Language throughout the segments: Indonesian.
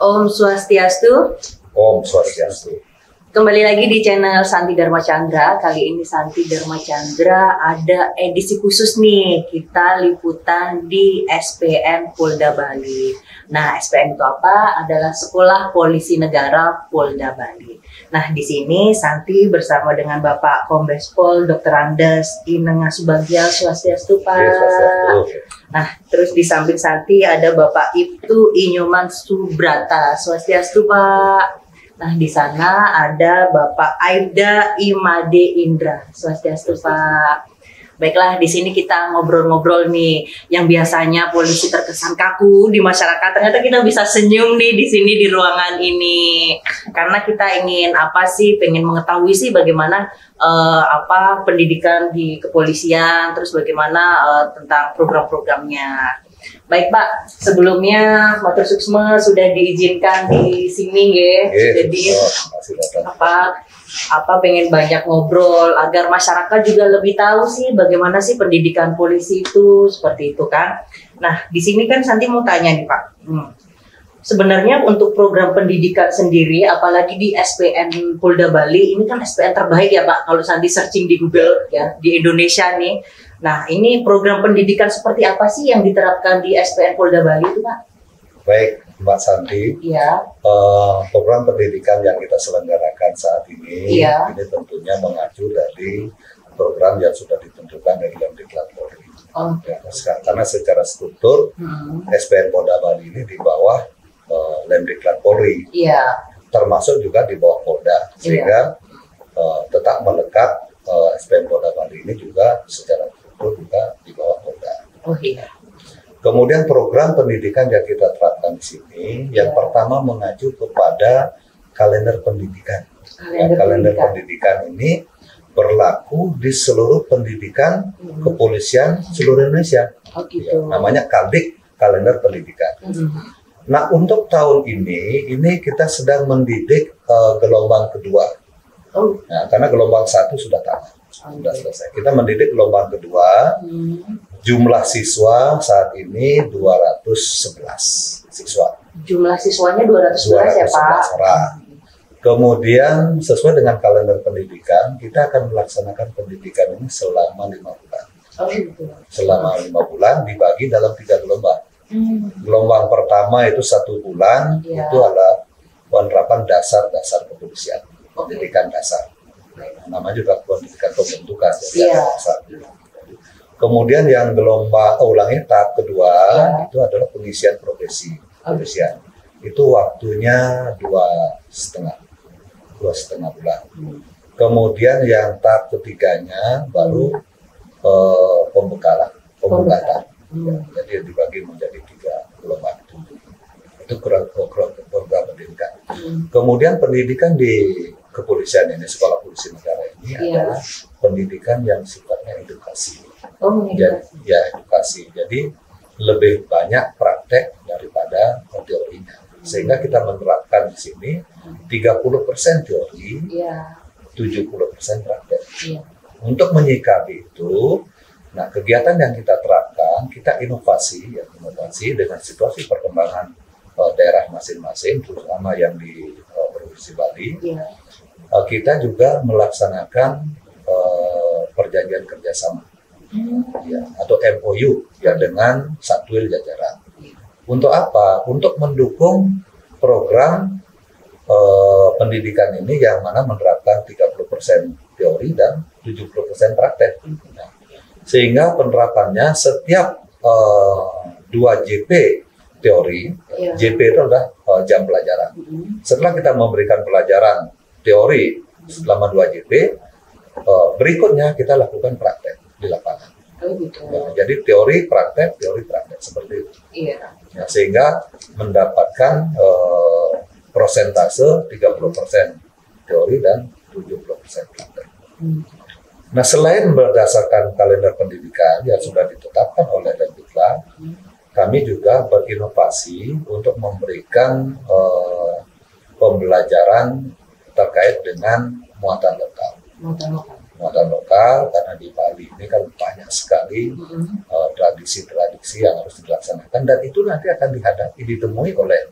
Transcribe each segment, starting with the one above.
Om Swastiastu. Om Swastiastu. Kembali lagi di channel Santi Dharma Chandra. Kali ini Santi Dharma Chandra ada edisi khusus nih. Kita liputan di SPN Polda Bali. Nah, SPN itu apa? Adalah Sekolah Polisi Negara Polda Bali. Nah, di sini Santi bersama dengan Bapak Kombes Pol Dr. Andes Inengah Subagya. Swastiastu, Pak. Yes, Swastiastu. Nah, terus di samping Santi ada Bapak Ibtu Inyoman Subrata. Swastiastu, Pak. Nah, di sana ada Bapak Aibda Imade Indra. Swastiastu, Pak. Baiklah, di sini kita ngobrol-ngobrol nih. Yang biasanya polisi terkesan kaku di masyarakat, ternyata kita bisa senyum nih di sini di ruangan ini. Karena kita ingin apa sih? Pengen mengetahui sih bagaimana pendidikan di kepolisian, terus bagaimana tentang program-programnya. Baik, Pak, sebelumnya Matur Suksma sudah diizinkan di sini ya. Jadi pengen banyak ngobrol agar masyarakat juga lebih tahu sih bagaimana sih pendidikan polisi itu, seperti itu kan. Nah, di sini kan Santi mau tanya nih, Pak. Sebenarnya untuk program pendidikan sendiri, apalagi di SPN Polda Bali, ini kan SPN terbaik ya, Pak, kalau Santi searching di Google ya, di Indonesia nih. Nah, ini program pendidikan seperti apa sih yang diterapkan di SPN Polda Bali itu, Pak? Baik, Mbak Santi. Iya. Program pendidikan yang kita selenggarakan saat ini, Iya, ini tentunya mengacu dari program yang sudah ditentukan dari Lemdiklat Polri. Oh. Ya, karena secara struktur SPN Polda Bali ini di bawah Lemdiklat Polri. Iya. Termasuk juga di bawah Polda, sehingga tetap melekat SPN Polda Bali ini juga secara struktur juga di bawah Polda. Oh iya. Kemudian program pendidikan yang kita terapkan di sini, yang pertama mengacu kepada kalender pendidikan. Kalender pendidikan ini berlaku di seluruh pendidikan kepolisian seluruh Indonesia. Oh gitu. Ya, namanya Kaldik, kalender pendidikan. Nah, untuk tahun ini kita sedang mendidik gelombang kedua. Nah, karena gelombang 1 sudah tamat, sudah selesai. Kita mendidik gelombang kedua. Jumlah siswa saat ini 211 siswa. Jumlah siswanya 211 ya, Pak? Orang. Kemudian sesuai dengan kalender pendidikan, kita akan melaksanakan pendidikan ini selama 5 bulan. Oh gitu. Selama 5 bulan dibagi dalam 3 gelombang. Gelombang pertama itu 1 bulan, itu adalah penerapan dasar-dasar kepolisian, pendidikan dasar. Namanya juga pendidikan pembentukan, jadi ada dasar. Kemudian yang gelombang tahap kedua itu adalah pengisian profesi kepolisian. Itu waktunya 2,5 bulan. Kemudian yang tahap ketiganya baru pembekatan. Jadi dibagi menjadi 3 gelombang itu program pendidikan. Kemudian pendidikan di kepolisian ini, sekolah polisi negara ini adalah pendidikan yang sifatnya edukasi. Edukasi. Jadi lebih banyak praktek daripada teorinya. Sehingga kita menerapkan di sini 30% teori, 70% praktek. Untuk menyikapi itu, nah kegiatan yang kita terapkan, kita inovasi dengan situasi perkembangan daerah masing-masing, terutama yang di Provinsi Bali. Kita juga melaksanakan perjanjian kerjasama atau MOU dengan Satwil jajaran. Untuk apa? Untuk mendukung program pendidikan ini yang mana menerapkan 30% teori dan 70% praktek. Sehingga penerapannya setiap 2 JP teori, JP itu adalah jam pelajaran. Setelah kita memberikan pelajaran teori selama 2 JP, berikutnya kita lakukan praktek di lapangan. Jadi teori praktek seperti itu. Ya, sehingga mendapatkan prosentase 30% teori dan 70% praktek. Nah, selain berdasarkan kalender pendidikan yang sudah ditetapkan oleh Lemdiklat, kami juga berinovasi untuk memberikan pembelajaran terkait dengan muatan lokal. Muatan lokal karena di Bali ini kan banyak sekali tradisi-tradisi yang harus dilaksanakan, dan itu nanti akan ditemui oleh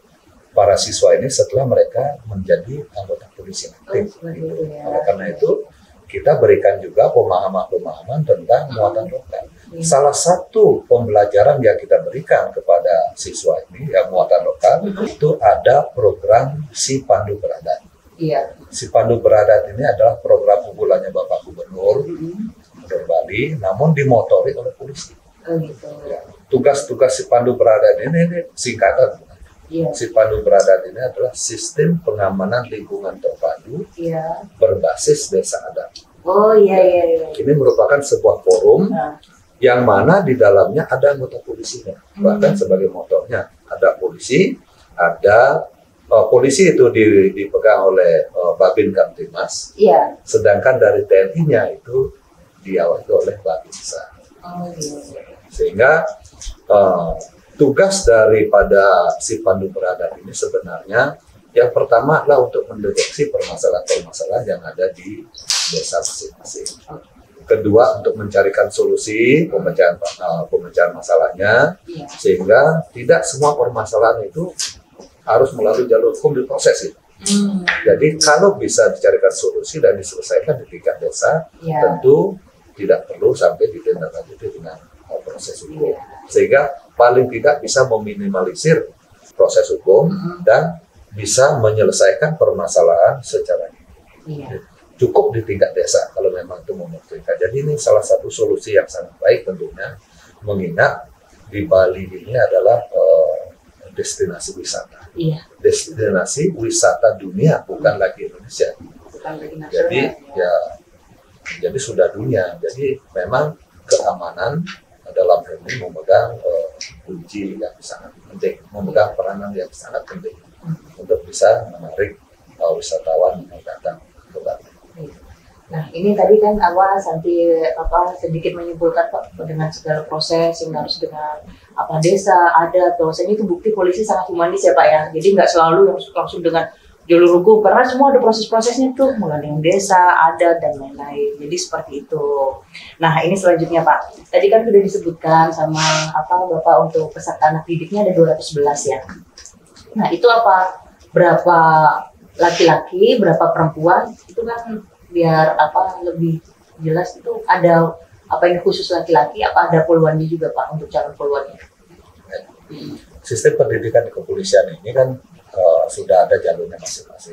para siswa ini setelah mereka menjadi anggota polisi aktif. Oleh karena itu kita berikan juga pemahaman-pemahaman tentang muatan lokal. Salah satu pembelajaran yang kita berikan kepada siswa ini yang muatan lokal itu ada program Si Pandu Beradat. Si Pandu Beradat ini adalah program unggulannya Bapak Gubernur Bali, namun dimotori oleh polisi. Ya, tugas-tugas Si Pandu Beradat ini singkatan. Si Pandu Beradat ini adalah sistem pengamanan lingkungan terpadu berbasis desa adat. Ini merupakan sebuah forum yang mana di dalamnya ada anggota polisinya, bahkan sebagai motornya ada polisi, ada polisi itu dipegang oleh Babin Kamtimas, sedangkan dari TNI-nya itu diawasi oleh Babinsa. Sehingga tugas daripada Si Pandu Beradat ini sebenarnya yang pertama adalah untuk mendeteksi permasalahan-permasalahan yang ada di desa masing-masing. Kedua, untuk mencarikan solusi pemecahan masalahnya, sehingga tidak semua permasalahan itu harus melalui jalur hukum diproses. Jadi kalau bisa dicarikan solusi dan diselesaikan di tingkat desa, tentu tidak perlu sampai ditindaklanjuti dengan proses hukum. Sehingga paling tidak bisa meminimalisir proses hukum dan bisa menyelesaikan permasalahan secara cukup di tingkat desa kalau memang itu memungkinkan. Jadi ini salah satu solusi yang sangat baik tentunya, mengingat di Bali ini adalah destinasi wisata. Destinasi wisata dunia, bukan lagi Indonesia. Jadi sudah dunia. Jadi memang keamanan dalam hal ini memegang kunci yang sangat penting, memegang peranan yang sangat penting untuk bisa menarik wisatawan yang datang ke Bali. Nah, ini tadi kan awal Santi sedikit menyimpulkan Pak dengan segala proses yang harus dengan desa adat, bahwasanya itu bukti polisi sangat humanis ya Pak ya. Jadi nggak selalu langsung dengan jalur hukum, karena semua ada proses-prosesnya tuh, mulai dengan desa, adat, dan lain-lain. Jadi seperti itu. Nah, ini selanjutnya Pak. Tadi kan sudah disebutkan sama Bapak untuk peserta anak didiknya ada 211 ya. Nah, itu apa? Berapa laki-laki, berapa perempuan? Itu kan biar lebih jelas itu ada ini khusus laki-laki, apa ada poluannya juga Pak untuk calon poluannya? Sistem pendidikan di kepolisian ini kan sudah ada jalurnya masing-masing.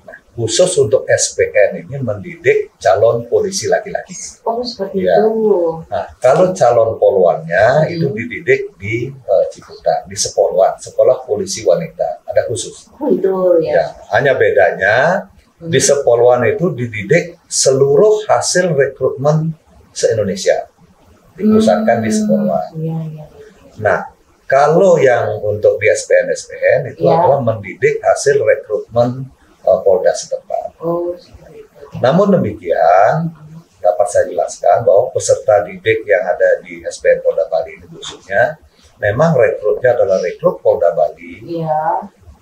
Nah, khusus untuk SPN ini mendidik calon polisi laki-laki. Seperti itu. Nah, kalau calon poluannya itu dididik di Ciputat, di Sepoluan, Sekolah Polisi Wanita, ada khusus. Itu ya. Hanya bedanya di Sepoluan itu dididik seluruh hasil rekrutmen se-Indonesia, dipusatkan di Sepoluan. Nah, kalau yang untuk di SPN itu adalah mendidik hasil rekrutmen Polda setempat. Namun demikian, dapat saya jelaskan bahwa peserta didik yang ada di SPN Polda Bali ini khususnya, memang rekrutnya adalah rekrut Polda Bali.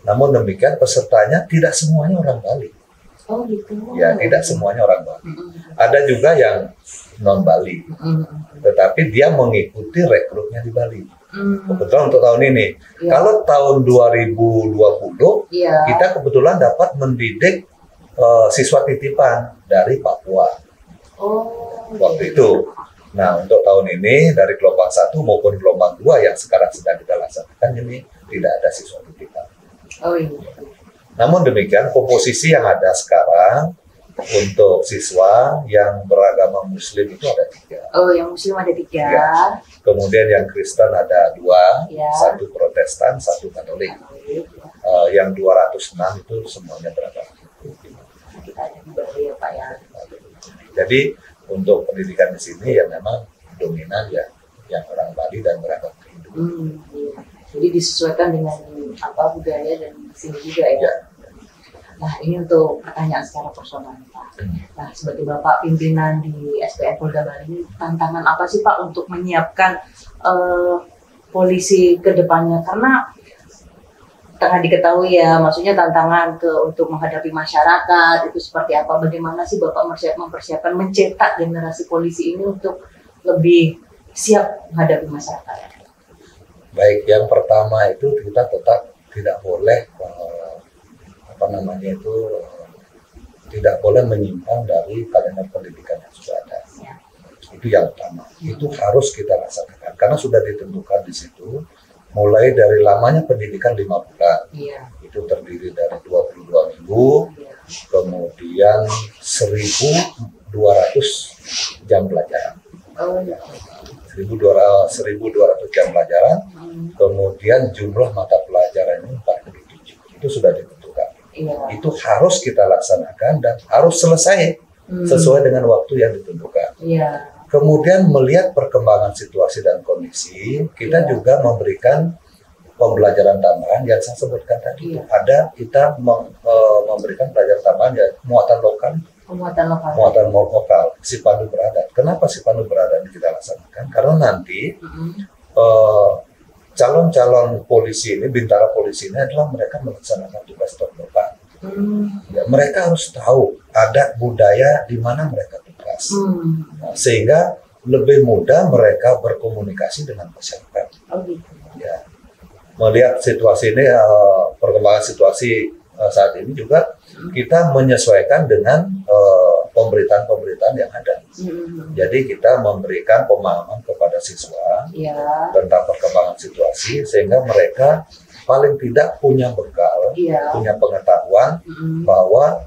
Namun demikian pesertanya tidak semuanya orang Bali. Ya, tidak semuanya orang Bali. Ada juga yang non Bali, tetapi dia mengikuti rekrutnya di Bali. Kebetulan untuk tahun ini, kalau tahun 2020 kita kebetulan dapat mendidik siswa titipan dari Papua waktu itu. Nah, untuk tahun ini dari gelombang 1 maupun gelombang 2 yang sekarang sedang kita laksanakan ini tidak ada siswa titipan. Namun demikian komposisi yang ada sekarang untuk siswa yang beragama Muslim itu ada 3. Yang Muslim ada 3. Kemudian yang Kristen ada 2, 1 Protestan, 1 Katolik. Yang 206 itu semuanya beragama. Jadi untuk pendidikan di sini ya memang dominan ya yang orang Bali dan beragama Hindu. Jadi disesuaikan dengan budaya dan sini juga ya. Nah, ini untuk pertanyaan secara personal Pak. Nah, sebagai Bapak pimpinan di SPN Polda Bali, tantangan apa sih Pak untuk menyiapkan polisi ke depannya? Karena tengah diketahui ya, maksudnya tantangan untuk menghadapi masyarakat itu seperti apa? Bagaimana sih Bapak mempersiapkan mencetak generasi polisi ini untuk lebih siap menghadapi masyarakat? Baik, yang pertama itu kita tetap tidak boleh tidak boleh menyimpang dari kalender pendidikan yang sudah ada. Itu yang utama. Itu harus kita laksanakan karena sudah ditentukan di situ mulai dari lamanya pendidikan 5 bulan. Itu terdiri dari 22 minggu, kemudian 1.200 jam pelajaran. 1.200 jam pelajaran, kemudian jumlah mata pelajaran ini 47. Itu sudah ditentukan. Itu harus kita laksanakan dan harus selesai sesuai dengan waktu yang ditentukan. Kemudian melihat perkembangan situasi dan kondisi, kita juga memberikan pembelajaran tambahan yang saya sebutkan tadi. Ada kita memberikan pelajaran tambahan ya muatan lokal. Muatan lokal, si pandu beradat. Kenapa si pandu beradat kita laksanakan? Karena nanti calon-calon polisi ini, bintara polisi ini adalah mereka melaksanakan tugas terdepan. Ya, mereka harus tahu adat budaya di mana mereka tugas, sehingga lebih mudah mereka berkomunikasi dengan masyarakat. Ya, melihat situasi ini, perkembangan situasi saat ini juga kita menyesuaikan dengan pemberitaan-pemberitaan yang ada. Jadi kita memberikan pemahaman kepada siswa tentang perkembangan situasi sehingga mereka paling tidak punya bekal, punya pengetahuan bahwa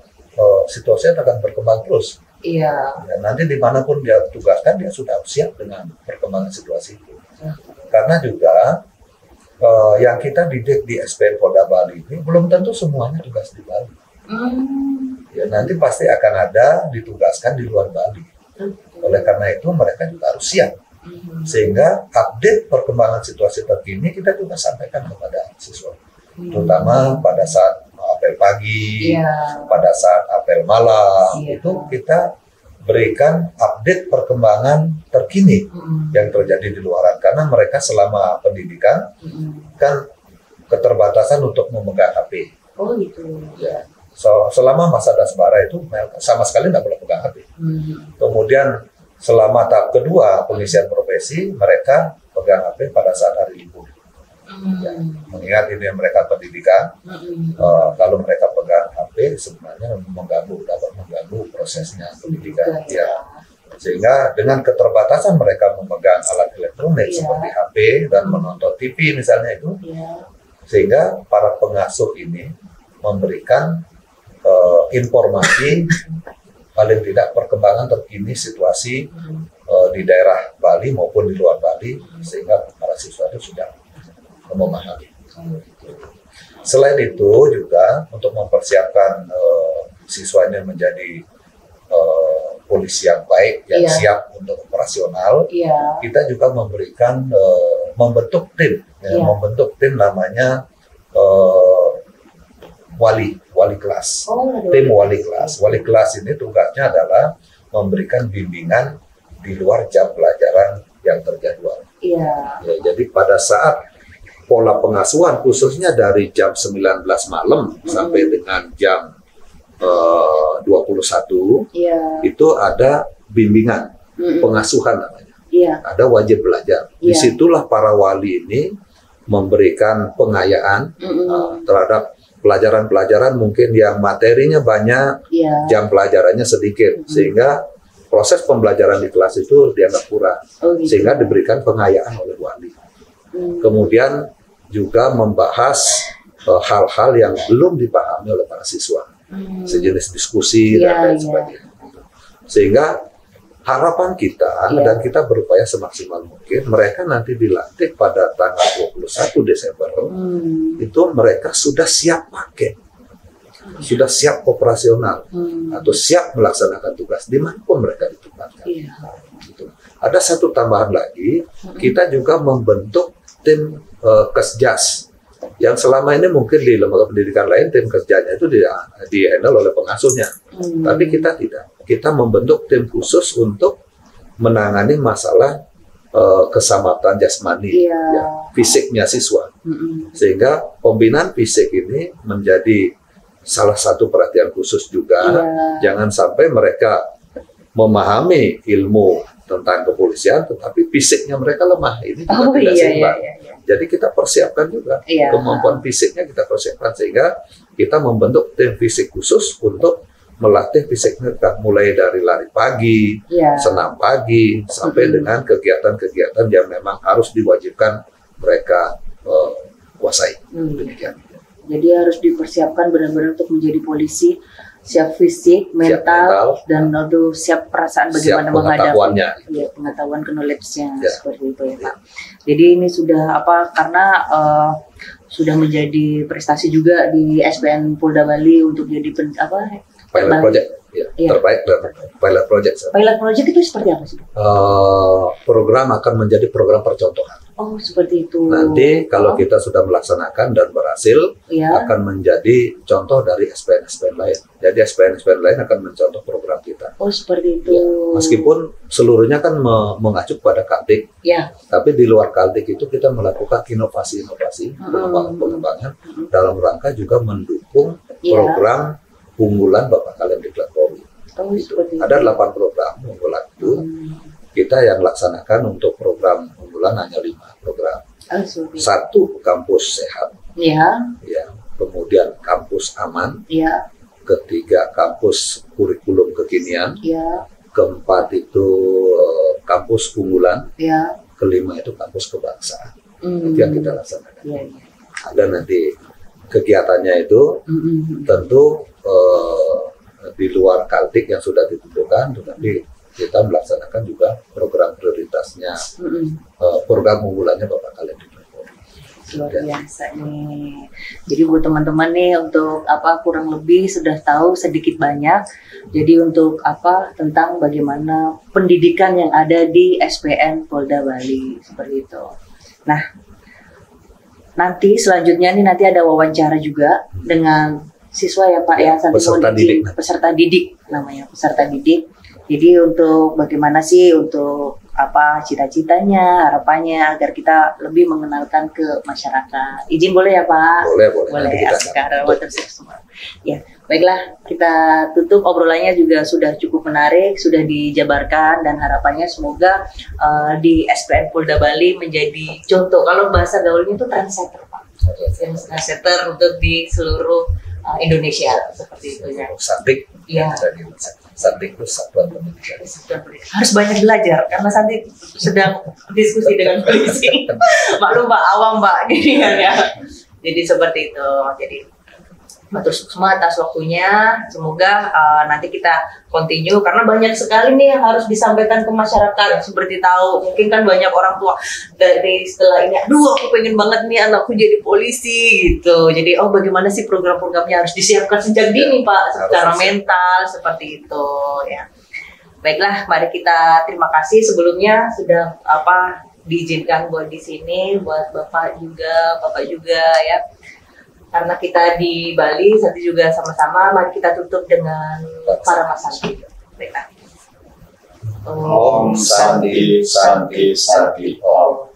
situasi akan berkembang terus. Ya, nanti dimanapun dia tugaskan dia sudah siap dengan perkembangan situasi itu. Karena juga yang kita didik di SPN Polda Bali ini belum tentu semuanya tugas di Bali. Ya, nanti pasti akan ada ditugaskan di luar Bali. Oleh karena itu mereka juga harus siap. Sehingga update perkembangan situasi terkini kita juga sampaikan kepada siswa. Terutama pada saat apel pagi, pada saat apel malam, itu kita berikan update perkembangan terkini yang terjadi di luaran. Karena mereka selama pendidikan kan keterbatasan untuk memegang HP. Ya. Selama masa dasbara itu sama sekali tidak boleh pegang HP. Kemudian selama tahap kedua pengisian profesi mereka pegang HP pada saat hari libur. Ya, mengingat ini mereka pendidikan, kalau mereka pegang HP sebenarnya dapat mengganggu prosesnya pendidikan. Ya. Sehingga dengan keterbatasan mereka memegang alat elektronik seperti HP dan menonton TV misalnya itu, sehingga para pengasuh ini memberikan informasi paling tidak perkembangan terkini situasi di daerah Bali maupun di luar Bali sehingga para siswa itu sudah memahami. Selain itu juga untuk mempersiapkan siswanya menjadi polisi yang baik yang siap untuk operasional, kita juga memberikan membentuk tim namanya wali kelas. Tim wali kelas. Wali kelas ini tugasnya adalah memberikan bimbingan di luar jam pelajaran yang terjadwal. Ya, jadi pada saat pola pengasuhan khususnya dari jam 19 malam sampai dengan jam 21 itu ada bimbingan pengasuhan namanya. Ada wajib belajar. Disitulah para wali ini memberikan pengayaan terhadap pelajaran-pelajaran mungkin yang materinya banyak, jam pelajarannya sedikit, sehingga proses pembelajaran di kelas itu dianggap kurang, sehingga diberikan pengayaan oleh wali. Kemudian juga membahas hal-hal yang belum dipahami oleh para siswa, sejenis diskusi dan lain sebagainya. Sehingga harapan kita dan kita berupaya semaksimal mungkin mereka nanti dilantik pada tanggal 21 Desember itu mereka sudah siap pakai, sudah siap operasional atau siap melaksanakan tugas dimanapun mereka ditempatkan. Gitu. Ada satu tambahan lagi, kita juga membentuk tim Kesjas yang selama ini mungkin di lembaga pendidikan lain tim Kesjasnya itu di-handle oleh pengasuhnya, tapi kita tidak. Kita membentuk tim khusus untuk menangani masalah keselamatan jasmani, fisiknya siswa. Sehingga pembinaan fisik ini menjadi salah satu perhatian khusus juga. Jangan sampai mereka memahami ilmu tentang kepolisian, tetapi fisiknya mereka lemah. Ini juga tidak seimbang. Jadi kita persiapkan juga kemampuan fisiknya, kita persiapkan sehingga kita membentuk tim fisik khusus untuk melatih fisik mereka, mulai dari lari pagi, senam pagi, sampai dengan kegiatan-kegiatan yang memang harus diwajibkan mereka kuasai. Demikian. Jadi harus dipersiapkan benar-benar untuk menjadi polisi, siap fisik, mental, dan siap perasaan bagaimana menghadapi pengetahuan, knowledge-nya seperti itu ya Pak. Jadi ini sudah karena sudah menjadi prestasi juga di SPN Polda Bali untuk jadi pilot project. Terbaik dan pilot project. Pilot project itu seperti apa sih? Program akan menjadi program percontohan. Oh, seperti itu. Nanti kalau kita sudah melaksanakan dan berhasil, akan menjadi contoh dari SPN-SPN lain. Jadi SPN-SPN lain akan mencontoh program kita. Oh, seperti itu. Meskipun seluruhnya kan mengacu pada Kaldik, tapi di luar Kaldik itu kita melakukan inovasi-inovasi, pengembangan dalam rangka juga mendukung program unggulan Bapak kalian di Polri. Ada 8 program unggulan itu. Kita yang laksanakan untuk program unggulan hanya 5 program. 1 kampus sehat. Kemudian kampus aman. Ketiga kampus kurikulum kekinian. Keempat itu kampus unggulan. Kelima itu kampus kebangsaan. Itu yang kita laksanakan. Ada nanti kegiatannya itu tentu di luar Kaltik yang sudah ditentukan, tetapi kita melaksanakan juga program prioritasnya, program unggulannya Bapak kalian di Polri. Luar biasa nih. Jadi buat teman-teman nih untuk kurang lebih sudah tahu sedikit banyak. Jadi untuk tentang bagaimana pendidikan yang ada di SPN Polda Bali seperti itu. Nah, nanti selanjutnya nih nanti ada wawancara juga dengan siswa ya Pak peserta didik namanya, peserta didik. Jadi untuk bagaimana sih untuk cita-citanya, harapannya agar kita lebih mengenalkan ke masyarakat. Izin boleh ya Pak? Boleh. Sekarang semua. Ya, baiklah kita tutup obrolannya juga sudah cukup menarik, sudah dijabarkan dan harapannya semoga di SPN Polda Bali menjadi contoh. Kalau bahasa gaulnya itu trendsetter Pak. Trendsetter untuk di seluruh Indonesia seperti itu ya. Santik itu satuan pendidikan. Harus banyak belajar karena Santik sedang diskusi dengan polisi. Maklum Pak, awam Pak, gini kan ya. Jadi seperti itu. Jadi terus semua atas waktunya. Semoga nanti kita continue karena banyak sekali nih yang harus disampaikan ke masyarakat. Seperti tahu, mungkin kan banyak orang tua dari setelah ini, aduh aku pengen banget nih anakku jadi polisi gitu. Jadi bagaimana sih program-programnya harus disiapkan sejak dini Pak, secara mental seperti itu ya. Baiklah, mari kita terima kasih sebelumnya sudah diizinkan buat di sini, buat Bapak juga ya. Karena kita di Bali, nanti juga sama-sama, mari kita tutup dengan para Mas Santi. Baiklah. Om Santi Santi Santi Om.